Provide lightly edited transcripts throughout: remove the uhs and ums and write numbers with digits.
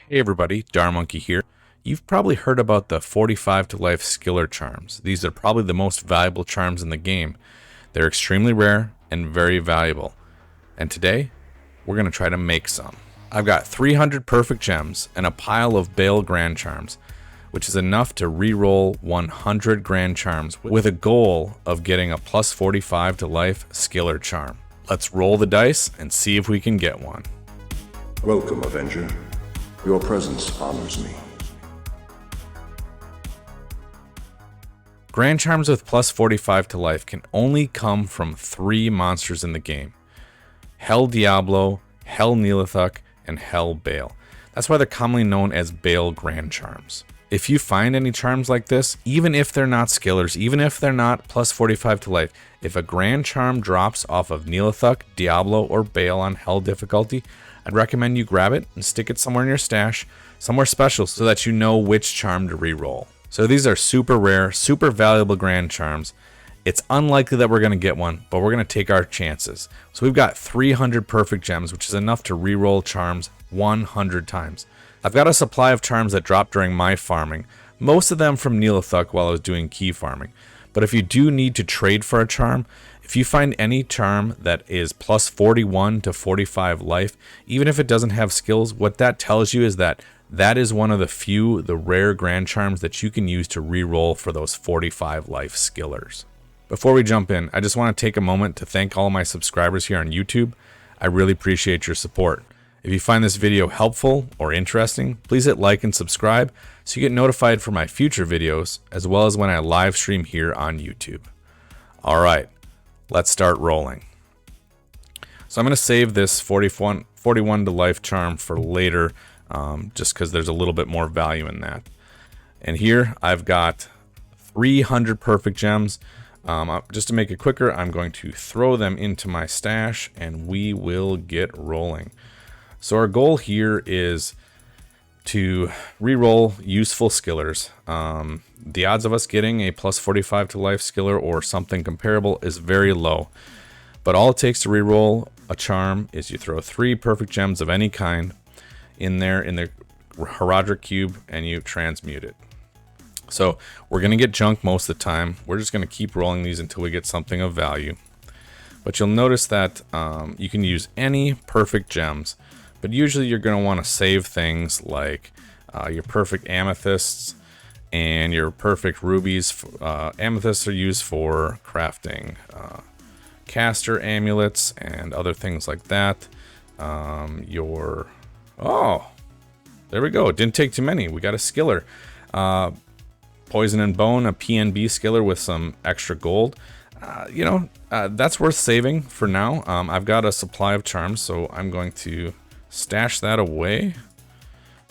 Hey everybody, Darmonkey here. You've probably heard about the 45 to life skiller charms. These are probably the most valuable charms in the game. They're extremely rare and very valuable. And today, we're going to try to make some. I've got 300 perfect gems and a pile of Baal grand charms, which is enough to re-roll 100 grand charms with a goal of getting a plus 45 to life skiller charm. Let's roll the dice and see if we can get one. Welcome, Avenger. Your presence honors me. Grand charms with plus 45 to life can only come from 3 monsters in the game: Hell Diablo, Hell Nihlathak, and Hell Baal. That's why they're commonly known as Baal grand charms. If you find any charms like this, even if they're not skillers, even if they're not plus 45 to life, if a grand charm drops off of Nihlathak, Diablo, or Baal on Hell difficulty, I'd recommend you grab it and stick it somewhere in your stash, somewhere special, so that you know which charm to re-roll. So these are super rare, super valuable grand charms. It's unlikely that we're going to get one, but we're going to take our chances. So we've got 300 perfect gems, which is enough to re-roll charms 100 times. I've got a supply of charms that dropped during my farming, most of them from Nihlathak while I was doing key farming. But if you do need to trade for a charm, if you find any charm that is plus 41 to 45 life, even if it doesn't have skills, what that tells you is that that is one of the rare grand charms that you can use to re-roll for those 45 life skillers. Before we jump in, I just want to take a moment to thank all my subscribers here on YouTube. I really appreciate your support. If you find this video helpful or interesting, please hit like and subscribe so you get notified for my future videos, as well as when I live stream here on YouTube. All right, let's start rolling. So I'm going to save this 41 to life charm for later, just because there's a little bit more value in that. And here I've got 300 perfect gems. Just to make it quicker, I'm going to throw them into my stash and we will get rolling. So our goal here is to re-roll useful skillers. The odds of us getting a plus 45 to life skiller or something comparable is very low. But all it takes to re-roll a charm is you throw 3 perfect gems of any kind in there in the Heraldric cube and you transmute it. So we're going to get junk most of the time. We're just going to keep rolling these until we get something of value. But you'll notice that you can use any perfect gems. But usually you're going to want to save things like your perfect amethysts and your perfect rubies. Amethysts are used for crafting caster amulets and other things like that. Oh, there we go. It didn't take too many. We got a skiller. Poison and Bone, a PnB skiller with some extra gold. That's worth saving for now. I've got a supply of charms, so I'm going to stash that away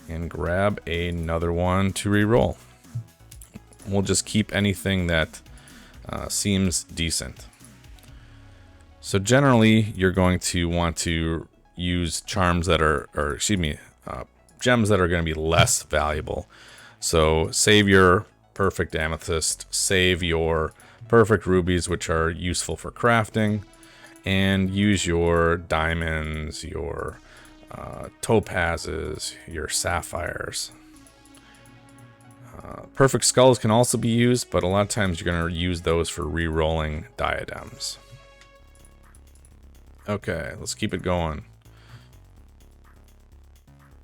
and grab another one to re-roll. We'll just keep anything that seems decent. So generally, you're going to want to use charms that are, gems that are going to be less valuable. So save your perfect amethyst, save your perfect rubies, which are useful for crafting, and use your diamonds, your topazes, your sapphires. Perfect skulls can also be used, but a lot of times you're going to use those for re-rolling diadems. Okay, let's keep it going.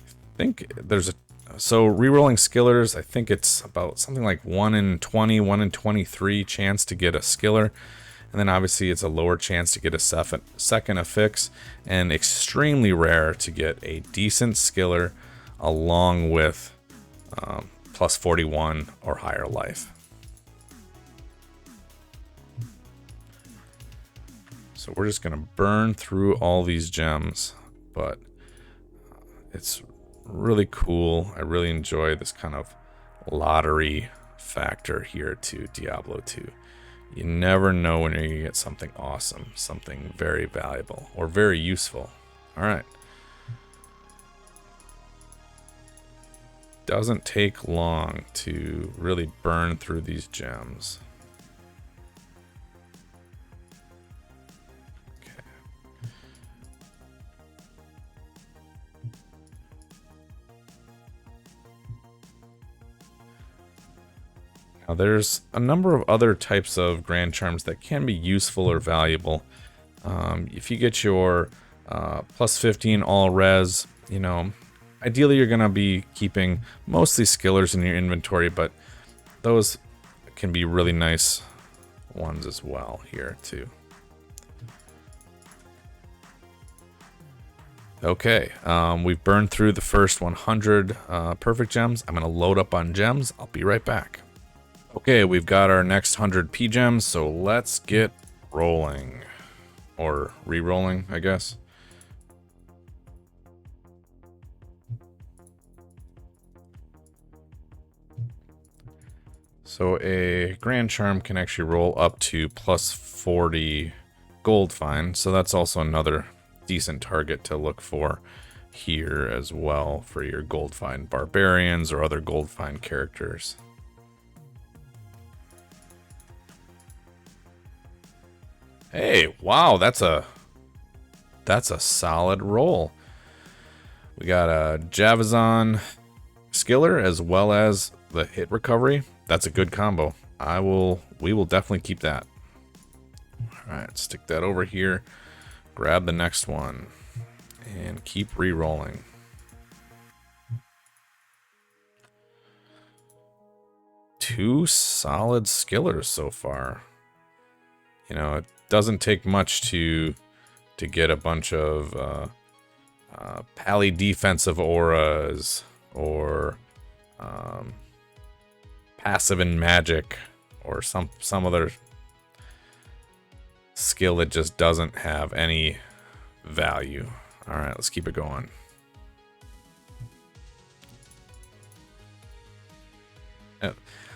I think there's so re-rolling skillers, I think it's about something like 1 in 20, 1 in 23 chance to get a skiller. And then obviously it's a lower chance to get a second affix, and extremely rare to get a decent skiller along with plus 41 or higher life. So we're just going to burn through all these gems, but it's really cool. I really enjoy this kind of lottery factor here to Diablo 2. You never know when you're going to get something awesome, something very valuable, or very useful. All right. Doesn't take long to really burn through these gems. Okay. Now, there's a number of other types of Grand Charms that can be useful or valuable. If you get your plus 15 all res, you know, ideally you're going to be keeping mostly skillers in your inventory, but those can be really nice ones as well here too. Okay, we've burned through the first 100 perfect gems. I'm going to load up on gems. I'll be right back. Okay, we've got our next 100 P gems, so let's get rolling. Or re-rolling, I guess. So a Grand Charm can actually roll up to plus 40 gold fine, so that's also another decent target to look for here as well for your gold fine barbarians or other gold fine characters. Hey, wow, that's a solid roll. We got a Javazon Skiller as well as the hit recovery. That's a good combo. We will definitely keep that. All right, stick that over here. Grab the next one and keep re-rolling. Two solid skillers so far. You know, it doesn't take much to get a bunch of pally defensive auras or passive in magic or some other skill that just doesn't have any value. All right, let's keep it going.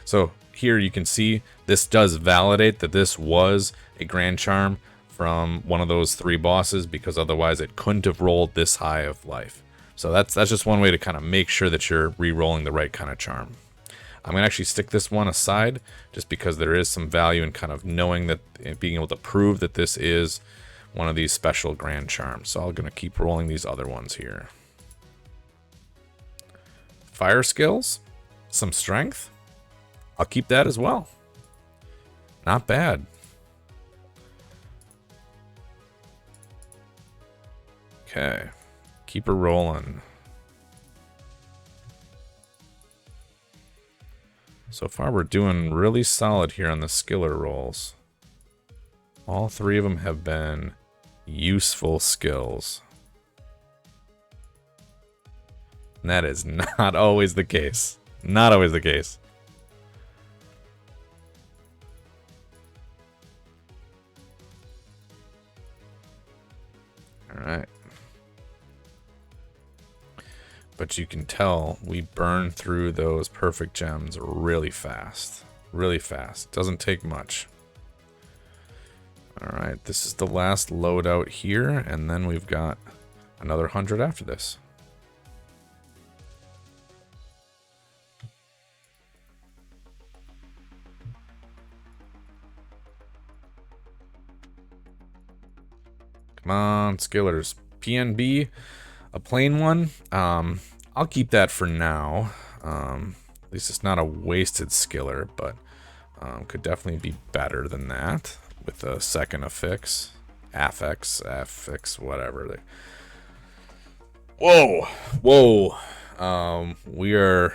So here you can see this does validate that this was a Grand Charm from one of those 3 bosses, because otherwise it couldn't have rolled this high of life. So that's just one way to kind of make sure that you're re-rolling the right kind of charm. I'm going to actually stick this one aside just because there is some value in kind of knowing that, being able to prove that this is one of these special Grand Charms. So I'm going to keep rolling these other ones here. Fire skills, some strength. I'll keep that as well. Not bad. Okay, keep her rolling. So far we're doing really solid here on the skiller rolls. All 3 of them have been useful skills. And that is not always the case. Not always the case. Alright. But you can tell we burn through those perfect gems really fast. Really fast. Doesn't take much. Alright, this is the last loadout here, and then we've got another 100 after this. Come on, skillers. PnB, a plain one. I'll keep that for now. At least it's not a wasted skiller, but could definitely be better than that with a second affix, whatever. Whoa, whoa. We are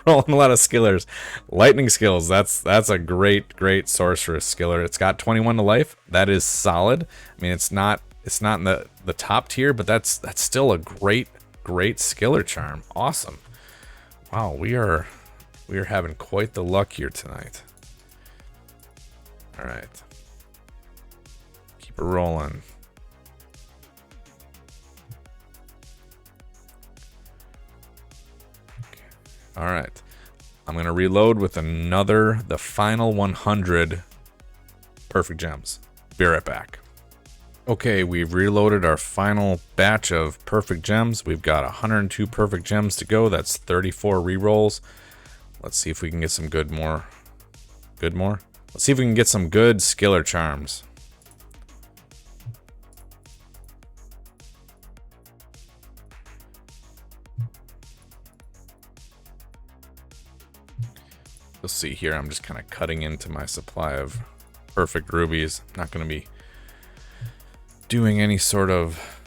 rolling a lot of skillers. Lightning skills. That's a great sorceress skiller. It's got 21 to life. That is solid. I mean, it's not in the top tier, but that's still a great skiller charm. Awesome. Wow, we are having quite the luck here tonight. All right. Keep it rolling. Okay. All right. I'm going to reload with the final 100 perfect gems. Be right back. Okay, we've reloaded our final batch of perfect gems. We've got 102 perfect gems to go. That's 34 rerolls. Let's see if we can get some good more. Let's see if we can get some good skiller charms. You'll see here, I'm just kind of cutting into my supply of perfect rubies. I'm not going to be doing any sort of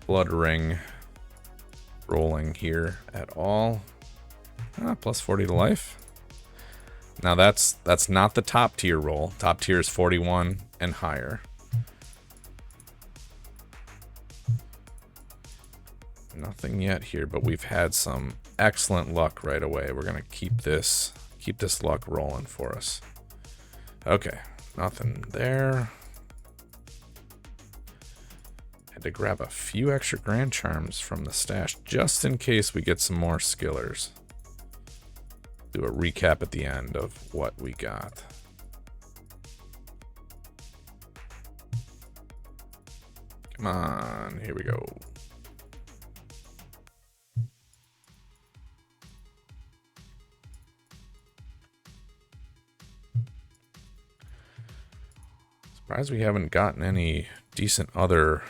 blood ring rolling here at all. Plus 40 to life. Now that's not the top tier roll. Top tier is 41 and higher. Nothing yet here, but we've had some excellent luck right away. We're gonna keep this luck rolling for us. Okay, nothing there. Had to grab a few extra grand charms from the stash just in case we get some more skillers. Do a recap at the end of what we got. Come on, here we go. Surprised we haven't gotten any decent other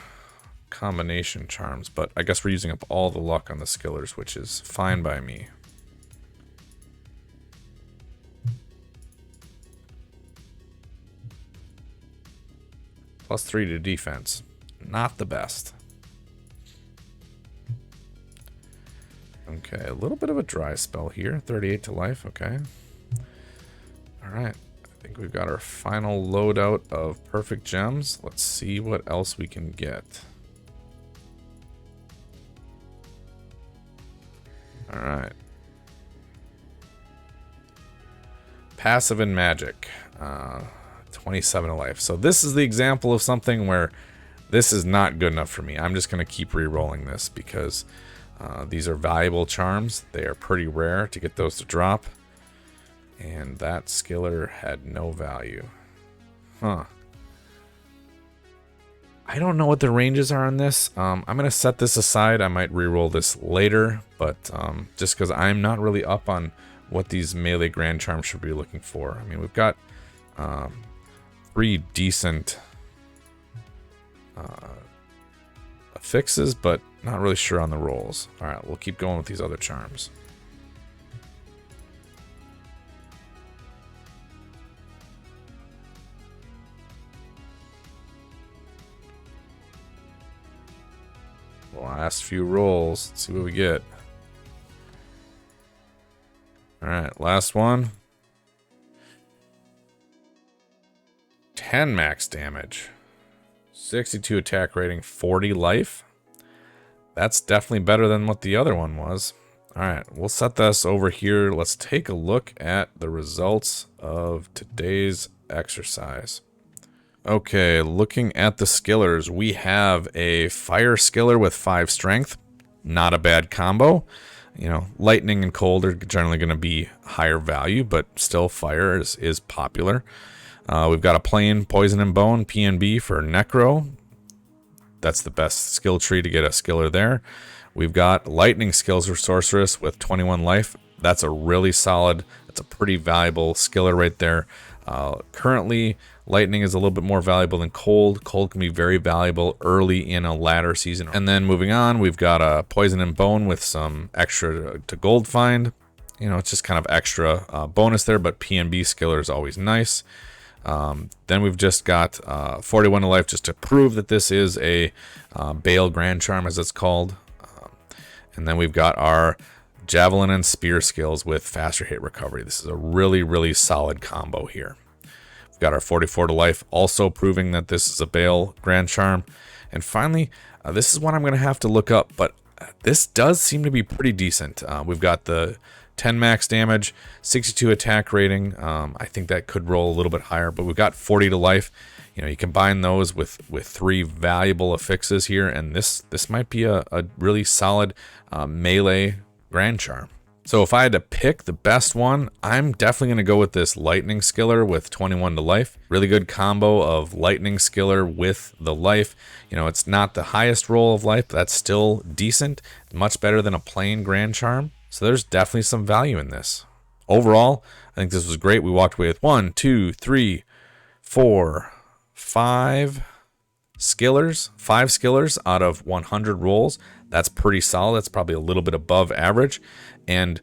combination charms, but I guess we're using up all the luck on the skillers, which is fine by me. +3 to defense. Not the best. Okay, a little bit of a dry spell here. 38 to life, okay. Alright, I think we've got our final loadout of perfect gems. Let's see what else we can get. Alright. Passive and magic. 27 to life. So this is the example of something where this is not good enough for me. I'm just going to keep re-rolling this because these are valuable charms. They are pretty rare to get those to drop. And that skiller had no value. Huh. I don't know what the ranges are on this. I'm going to set this aside. I might re-roll this later, but just because I'm not really up on what these melee grand charms should be looking for. I mean, we've got 3 decent affixes, but not really sure on the rolls. All right, we'll keep going with these other charms. Last few rolls. Let's see what we get. All right, last one. 10 max damage. 62 attack rating, 40 life. That's definitely better than what the other one was. All right, we'll set this over here. Let's take a look at the results of today's exercise. Okay, looking at the skillers, we have a fire skiller with 5 strength. Not a bad combo. You know, lightning and cold are generally going to be higher value, but still fire is popular. We've got a plain poison and bone PnB for necro. That's the best skill tree to get a skiller there. We've got lightning skills for sorceress with 21 life. That's a really solid, that's a pretty valuable skiller right there. Currently, lightning is a little bit more valuable than cold. Cold can be very valuable early in a ladder season. And then moving on, we've got a poison and bone with some extra to gold find. You know, it's just kind of extra bonus there, but PnB skiller is always nice. Then we've just got 41 to life just to prove that this is a Baal Grand Charm, as it's called. And then we've got our Javelin and Spear skills with faster hit recovery. This is a really, really solid combo here. We've got our 44 to life, also proving that this is a Baal Grand Charm. And finally, this is one I'm going to have to look up, but this does seem to be pretty decent. We've got the 10 max damage, 62 attack rating. I think that could roll a little bit higher, but we've got 40 to life. You know, you combine those with 3 valuable affixes here, and this might be a really solid melee grand charm. So if I had to pick the best one, I'm definitely going to go with this lightning skiller with 21 to life. Really good combo of lightning skiller with the life. You know, it's not the highest roll of life, but that's still decent. Much better than a plain grand charm. So there's definitely some value in this. Overall, I think this was great. We walked away with 1, 2, 3, 4, 5 skillers. 5 skillers out of 100 rolls. That's pretty solid. That's probably a little bit above average. And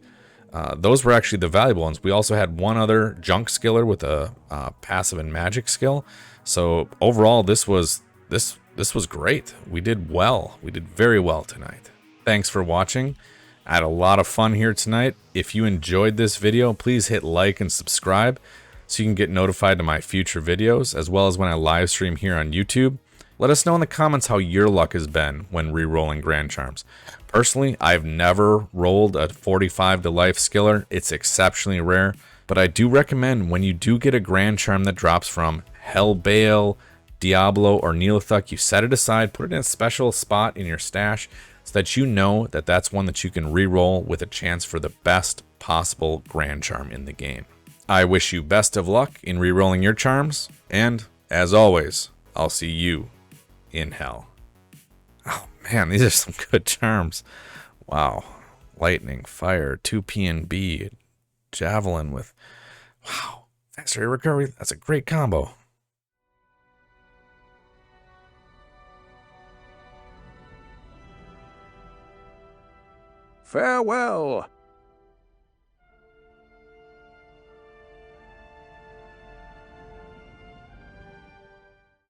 Those were actually the valuable ones. We also had one other junk skiller with a passive and magic skill. So overall, this was great. We did well. We did very well tonight. Thanks for watching. I had a lot of fun here tonight. If you enjoyed this video, please hit like and subscribe so you can get notified of my future videos, as well as when I live stream here on YouTube. Let us know in the comments how your luck has been when re-rolling Grand Charms. Personally, I've never rolled a 45 to life skiller. It's exceptionally rare, but I do recommend when you do get a Grand Charm that drops from Hell Baal, Diablo, or Nihlathak, you set it aside, put it in a special spot in your stash so that you know that that's one that you can re-roll with a chance for the best possible Grand Charm in the game. I wish you best of luck in re-rolling your charms, and as always, I'll see you in hell. Oh man, these are some good charms. Wow. Lightning, fire, 2 PnB, javelin with, wow, faster recovery. That's a great combo. Farewell,